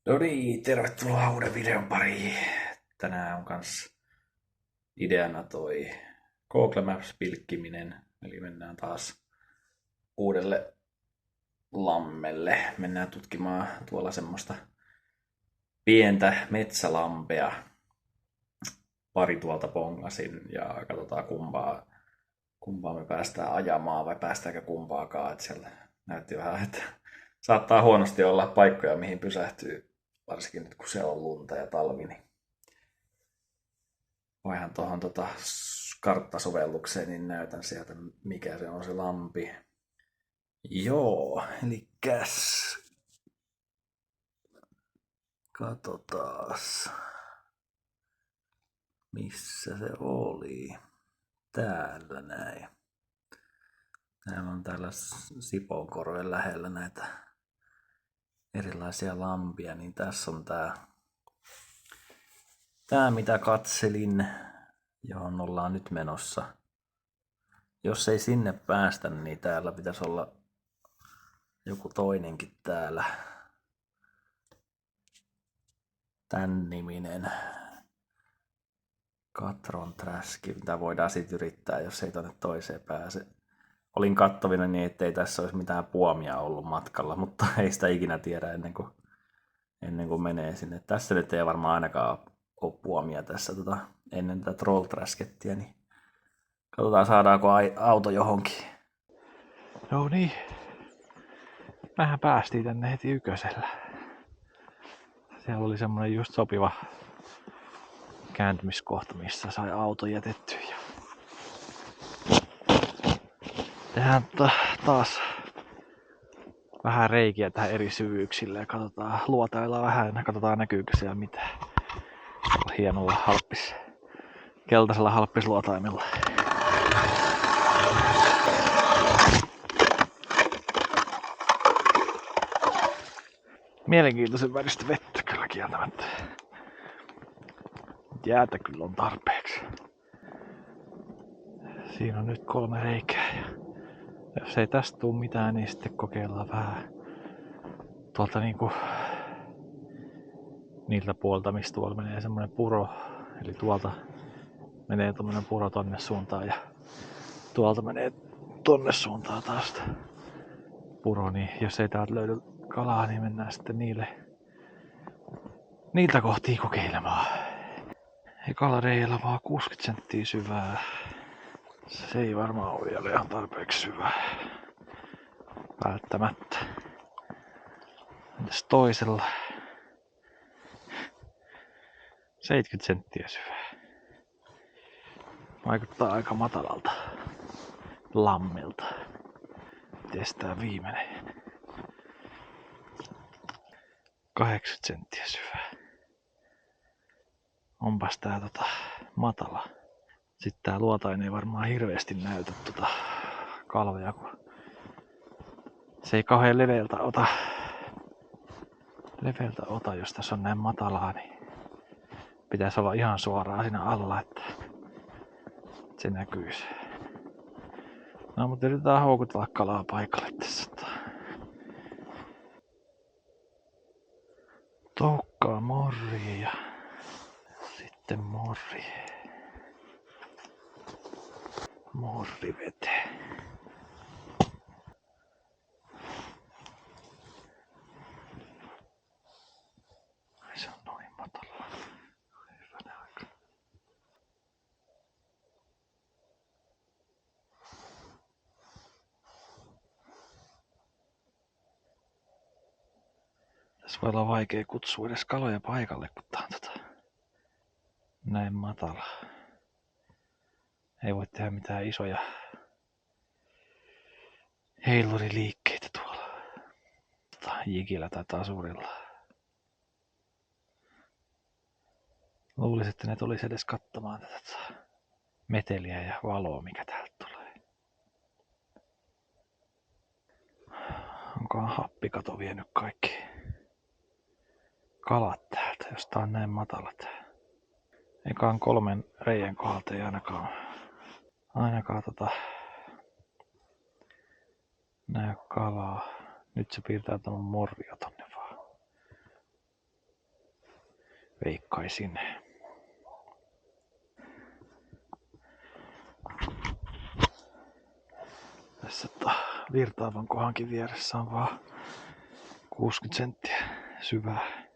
No niin, tervetuloa uuden videon pariin. Tänään on kans ideana toi Google Maps pilkkiminen. Eli mennään taas uudelle lammelle. Mennään tutkimaan tuolla semmoista pientä metsälampea. Pari tuolta pongasin ja katsotaan kumpaa me päästään ajamaan vai päästäänkö kumpaakaan. Et siellä näytti vähän, että saattaa huonosti olla paikkoja mihin pysähtyy. Varsinkin nyt kun siellä on lunta ja talvi, niin voihan tuohon karttasovellukseen, niin näytän sieltä, mikä se on se lampi. Joo, eli katsotaas, missä se oli. Täällä näin. Täällä on täällä Sipoonkorven lähellä näitä erilaisia lampia, niin tässä on tää mitä katselin, johon ollaan nyt menossa. Jos ei sinne päästä, niin täällä pitäisi olla joku toinenkin täällä. Tän niminen Katron Träski, mitä voidaan sit yrittää, jos ei tonne toiseen pääse. Olin kattovina niin, ettei tässä olisi mitään puomia ollut matkalla, mutta ei sitä ikinä tiedä ennen kuin menee sinne. Tässä nyt ei varmaan ainakaan ole puomia tässä ennen tätä Troll Träskettiä, niin katsotaan saadaanko auto johonkin. No niin, mehän päästiin tänne heti ykkösellä. Siellä oli semmonen just sopiva kääntymiskohta, missä sai auto jätettyä. Tehdään taas vähän reikiä tähän eri syvyyksille ja katsotaan, luotaillaan vähän ja katsotaan näkyykö siellä mitään. Hienolla keltaisella halppisluotaimella. Mielenkiintoisen väristä vettä kyllä kieltämättä. Jäätä kyllä on tarpeeksi. Siinä on nyt 3 reikää. Ja jos ei tästä tuu mitään, niin sitten kokeillaan vähän tuolta niiltä puolta, mistä tuolla menee semmonen puro. Eli tuolta menee tommonen puro tonne suuntaan ja tuolta menee tonne suuntaan taas puro. Niin jos ei täältä löydy kalaa, niin mennään sitten niiltä kohtiin kokeilemaan. Ekalla reijällä vaan 60 senttiä syvää. Se ei varmaan ole vielä ihan tarpeeksi syvää. Välttämättä. Entäs toisella? 70 senttiä syvää. Vaikuttaa aika matalalta lammilta. Mites tää viimeinen? 80 senttiä syvää. Onpas tää matala. Sitten tää luotain ei varmaan hirveästi näytä kalvoja, kun se ei kauhean leveältä ota, jos tässä on näin matalaa, niin pitäisi olla ihan suoraan siinä alla, että se näkyisi. No mutta yritetään houkutella kalaa paikalle tässä. Toukkaa morri ja sitten morri veteen. Se on noin matala. Hyvänä aika. Tässä voi olla vaikea kutsua edes kaloja paikalle, kun tää on näin matala. Ei voi tehdä mitään isoja heiluriliikkeitä tuolla jikillä tai tasurilla. Luulisin, että ne tulisi edes katsomaan tätä meteliä ja valoa, mikä täältä tulee. Onkohan happikato vienyt kaikki kalat täältä, jos tää on näin matalat. Ekaan 3 reijän kohdalta ei ainakaan näy kalaa. Nyt se piirtää tuon morria tonne vaan. veikkaisin. Tässä virtaavan kohankin vieressä on vaan 60 senttiä syvää.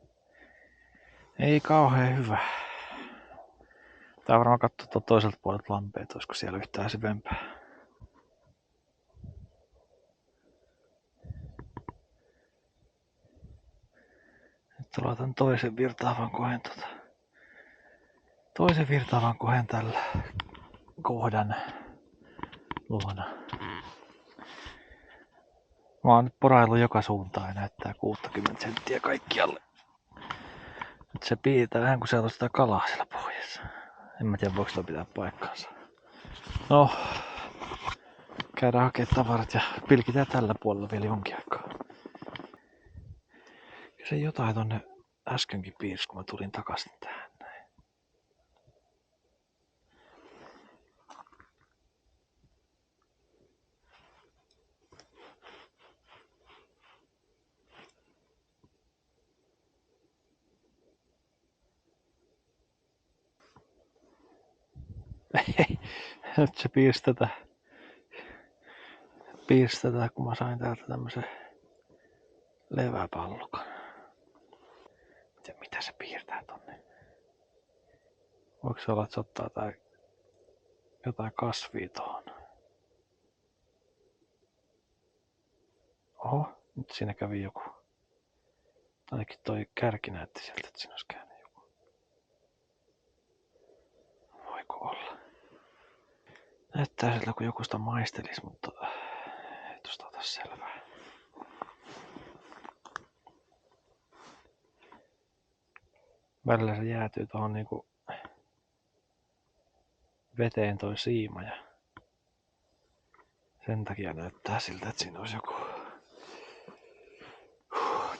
Ei kauhean hyvä. Tää varmaan katsoo toiselta puolelta lampea, että olisiko siellä yhtään syvempää. Nyt laitan toisen virtaavan kohen tällä kohdan luona. Mä oon nyt poraillut joka suuntaan ja näyttää 60 senttiä kaikkialle. Nyt se piirtää vähän kun siellä on sitä kalaa siellä pohjassa. En mä tiedä voiko toi pitää paikkaansa. No, käydään hakemaan tavarat ja pilkitään tällä puolella vielä jonkin aikaa. Kyllä se jotain tonne äskenkin piirsi kun mä tulin takaisin tähän näin. Nyt se piirsi tätä, kun mä sain täältä tämmösen leväpallukan. Mitä se piirtää tonne? Voiko se olla, että se ottaa jotain kasvia tohon? Oho, nyt siinä kävi joku. Ainakin toi kärki näytti sieltä, että siinä olisi käynyt joku. Voiko olla? Näyttää siltä, kun joku sitä maistelis, mutta ei tosta ota selvää. Välillä se jäätyy tohon niinku veteen toi siima ja sen takia näyttää siltä, että siinä olisi joku.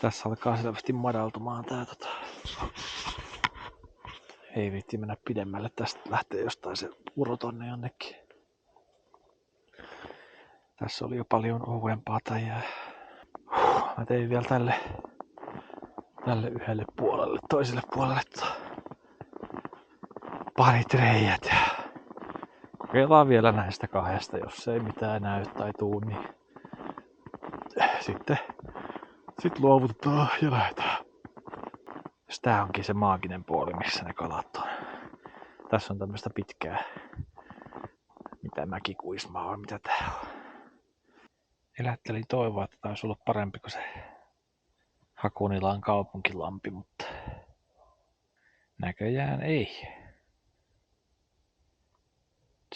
Tässä alkaa selvästi madaltumaan tää Ei viitti mennä pidemmälle, tästä lähtee jostain se puro tonne jonnekin. Tässä oli jo paljon ohuempaa tai jää. Mä tein vielä tälle yhdelle puolelle, toiselle puolelle parit reijät ja kokeillaan vielä näistä kahdesta, jos ei mitään näy tai tuu, niin sitten luovutetaan ja lähdetään. Jos tää onkin se maaginen puoli, missä ne kalat on. Tässä on tämmöistä pitkää, mitä mäkikuismaa on, mitä tää on. Elättelin toivoa, että taisi olla parempi kuin se Hakunilan kaupunkilampi, mutta näköjään ei.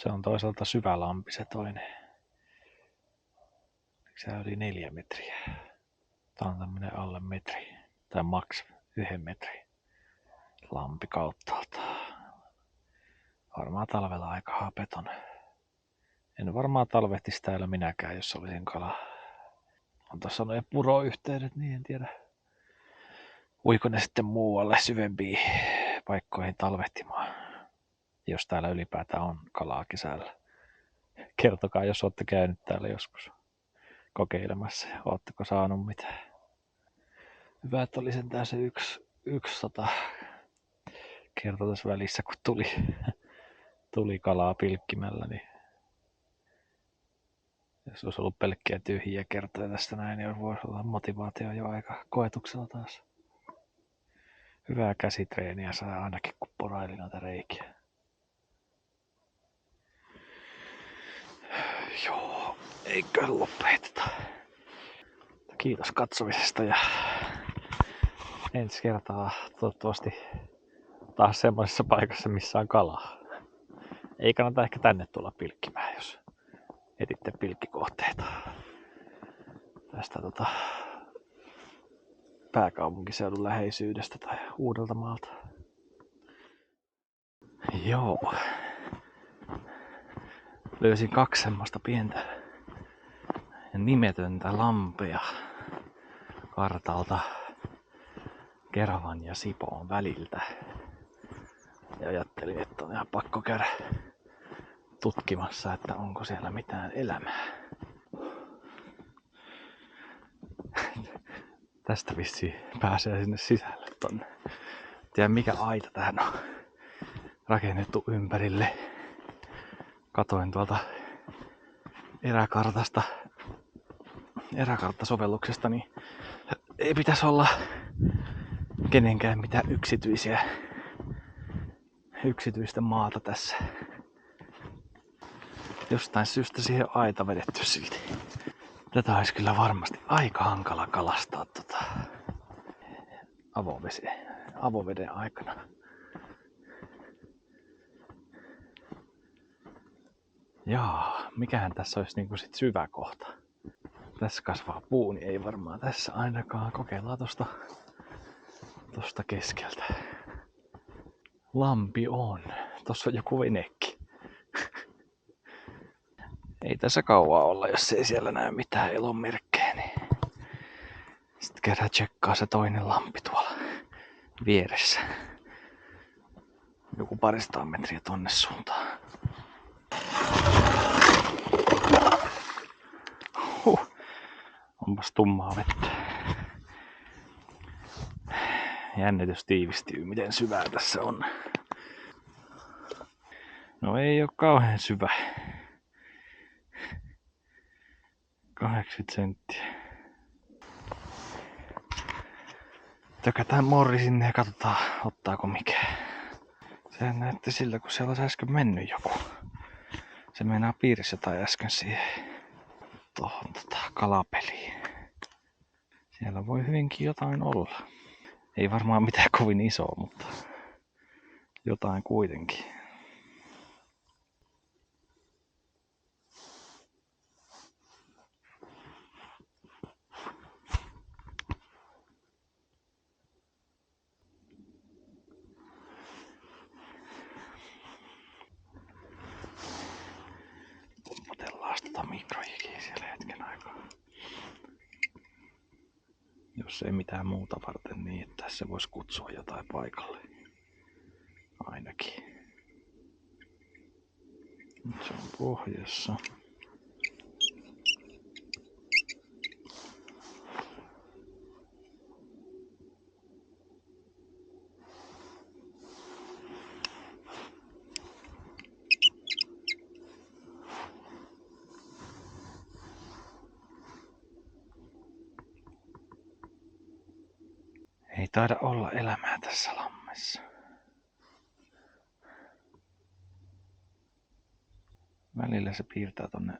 Se on toisaalta syvä lampi se toinen. Se on yli 4 metriä. Tää on tämmönen alle metri. Tai maks 1 metri. Lampi kauttaalta. Varmaan talvella aika hapeton. En varmaan talvehtis täällä minäkään, jos olisin kala. On tossa noin puroyhteydet, niin en tiedä. Uiko ne sitten muualle syvempiin paikkoihin talvehtimaan. Jos täällä ylipäätään on kalaa kesällä. Kertokaa, jos olette käynyt täällä joskus kokeilemassa. Ootteko saanut mitään? Hyvä, että oli sentään se yksi kerta tässä välissä, kun tuli kalaa pilkkimällä. Niin jos olisi ollut pelkkiä tyhjiä kertoja tästä näin, niin voisi olla motivaatio jo aika koetuksella taas. Hyvää käsitreeniä saa ainakin, kun poraili noita reikiä. Joo, eikä lopeteta. Kiitos katsomisesta ja ensi kertaa toivottavasti taas semmoisessa paikassa, missä on kalaa. Ei kannata ehkä tänne tulla pilkkimään, jos etitte pilkkikohteita. Tästä pääkaupunkiseudun läheisyydestä tai Uudeltamaalta. Joo. Löysin 2 semmoista pientä ja nimetöntä lampea kartalta Keravan ja Sipoon väliltä. Ja ajattelin, että on ihan pakko käydä tutkimassa, että onko siellä mitään elämää. Tästä vissiin pääsee sinne sisälle Tiedä mikä aita tähän on rakennettu ympärille. Katoin tuolta eräkarttasovelluksesta, niin ei pitäisi olla kenenkään mitään yksityistä maata tässä. Jostain syystä siihen on aita vedetty silti. Tätä olisi kyllä varmasti aika hankala kalastaa avoveden aikana. Jaa, mikähän tässä olisi niinku sit syvä kohta. Tässä kasvaa puu, niin ei varmaan tässä ainakaan. Kokeillaan tosta keskeltä. Lampi on. Tossa on joku venekin. Ei tässä kauaa olla, jos ei siellä näy mitään elonmerkkejä. Niin sitten käydään tsekkaa se toinen lampi tuolla vieressä. Joku 200 metriä tonne suuntaan. Onpas tummaa vettä. Jännitys tiivistyy, miten syvää tässä on. No ei oo kauhean syvä. 80 senttiä. Tökätään morri sinne ja katsotaan, ottaako mikään. Sehän näytti siltä, kun siellä olisi äsken mennyt joku. Se meinaa piirissä tai äsken siihen tohon kalapeliin. Siellä voi hyvinkin jotain olla. Ei varmaan mitään kovin isoa, mutta jotain kuitenkin. Pompotellaan tota mikrojikia siellä hetken aikaa. Jos ei mitään muuta varten, niin että tässä voisi kutsua jotain paikalle. Ainakin. Nyt se on pohjassa. Ei taida olla elämää tässä lammessa. Välillä se piirtää tonne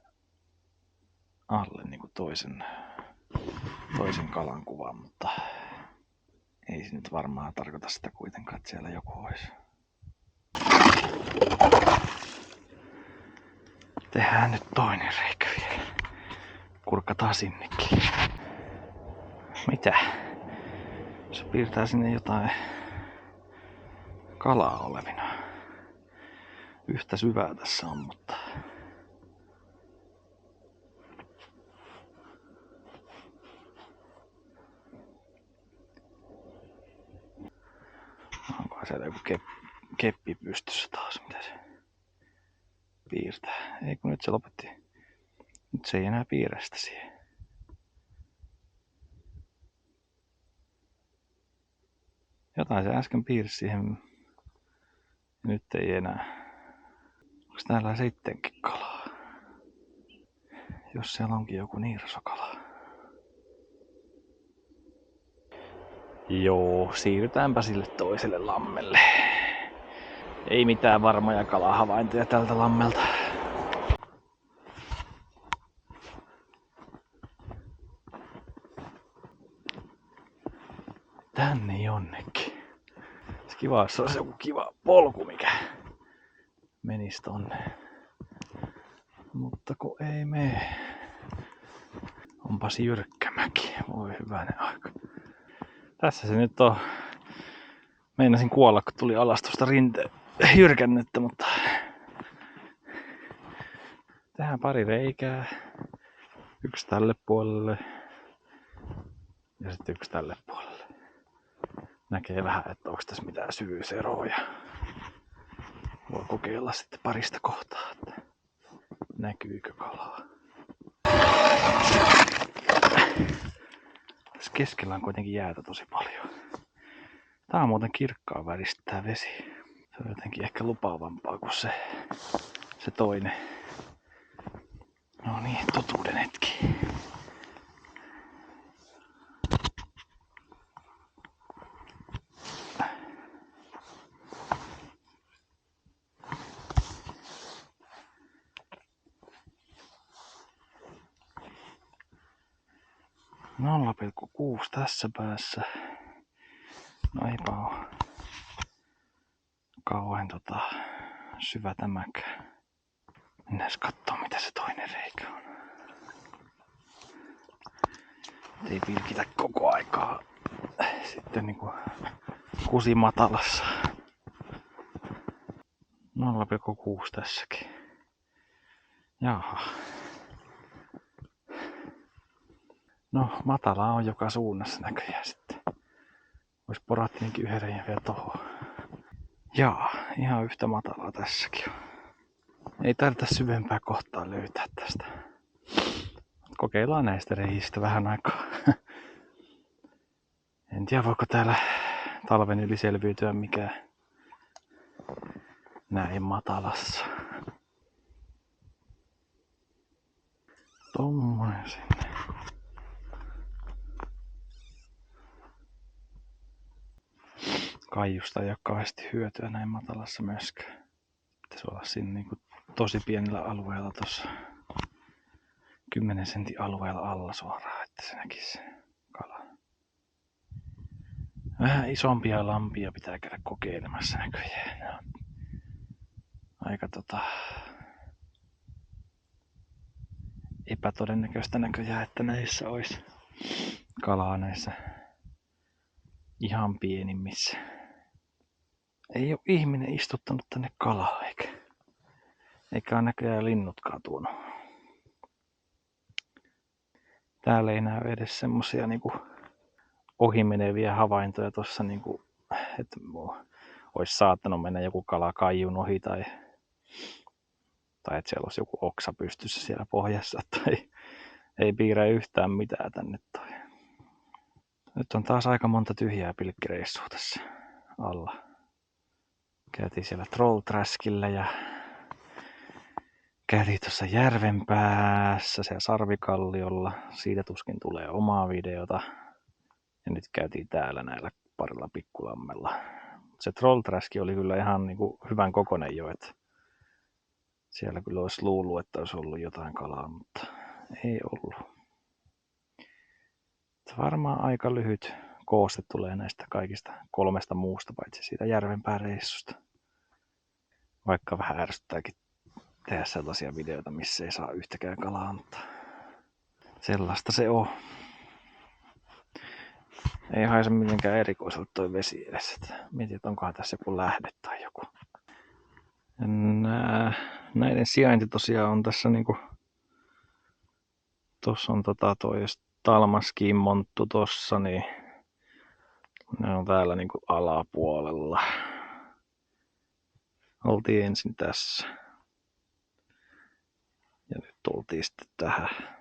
alle niinku toisen kalan kuvan, mutta ei se nyt varmaan tarkoita sitä kuitenkaan, että siellä joku olisi. Tehdään nyt toinen reikä vielä. Kurkataan sinnekin. Mitä? Se piirtää sinne jotain kalaa olevina. Yhtä syvää tässä on, mutta onkohan siellä joku keppi pystyssä taas, mitä se piirtää. Ei kun nyt se lopetti. Nyt se ei enää piirrä sitä siihen. Jotain se äsken piirsi siihen. Nyt ei enää. Onko täällä sittenkin kalaa? Jos siellä onkin joku niirsokala. Joo, siirrytäänpä sille toiselle lammelle. Ei mitään varmoja kalahavaintoja tältä lammelta. Tänne jonnekin. Kiva, jos olisi joku kiva polku, mikä menisi tonne. Mutta kun ei mene. Onpas jyrkkä mäki. Voi hyvänen aika. Tässä se nyt on. Meinasin kuolla, kun tuli alas tuosta jyrkännettä, mutta tehdään pari reikää. Yksi tälle puolelle ja sitten yksi tälle puolelle. Näkee vähän, että onko tässä mitään syvyyseroja. Voi kokeilla sitten parista kohtaa, että näkyykö kalaa. Tässä keskellä on kuitenkin jäätä tosi paljon. Tää on muuten kirkkaan väristä tää vesi. Se on jotenkin ehkä lupaavampaa kuin se toinen. No niin, totuuden hetki. Nolla 0,6 tässä päässä. No eipä oo kauhean syvä tämäkään. Mennääs kattoo mitä se toinen reikä on. Ei pilkitä koko aikaa sitten niinku kusimatalassa. 0,6 tässäkin. Jaha. No matala on joka suunnassa näköjään sitten. Vois porattiinkin yhden reiän vielä tohon. Jaa, ihan yhtä matalaa tässäkin on. Ei tarvita syvempää kohtaa löytää tästä. Kokeillaan näistä reihistä vähän aikaa. En tiedä voiko täällä talven yli selviytyä mikään näin matalassa. Tommonen sinne. Kaiusta ei ole kauheasti hyötyä näin matalassa myöskään. Pitäisi olla siinä niinku tosi pienellä alueella tossa 10 sentin alueella alla suoraan, että se näkisi kala. Vähän isompia lampia pitää käydä kokeilemassa näköjään. Ne on aika epätodennäköistä näköjään, että näissä olisi kalaa näissä ihan pienimmissä. Ei ole ihminen istuttanut tänne kalaa eikä ole näköjään linnutkaan tuonut. Täällä ei näy edes semmosia niinku ohimeneviä havaintoja tossa niinku, että olisi saattanut mennä joku kala kaijun ohi tai että siellä olisi joku oksa pystyssä siellä pohjassa tai ei piirrä yhtään mitään tänne toi. Nyt on taas aika monta tyhjää pilkkireissua tässä alla. Käytiin siellä Trollträskillä ja käytiin tuossa järven päässä siellä Sarvikalliolla. Siitä tuskin tulee omaa videota. Ja nyt käytiin täällä näillä parilla pikkulammella. Se Trollträski oli kyllä ihan niinku hyvän kokoinen jo, että siellä kyllä olisi luullut, että olisi ollut jotain kalaa, mutta ei ollut. Varmaan aika lyhyt kooste tulee näistä kaikista 3 muusta, paitsi siitä järvenpääreissusta. Vaikka vähän ärsyttääkin tehdä sellaisia videoita, missä ei saa yhtäkään kalaa, mutta sellaista se on. Ei haise mitenkään erikoiselta toi vesi edes. Mietin, että onkohan tässä joku lähde tai joku. Näiden sijainti tosiaan on tässä niinku... Tossa on toi Talmaskiin monttu tossa, niin ne on täällä niinku alapuolella. Oltiin ensin tässä. Ja nyt tultiin sitten tähän.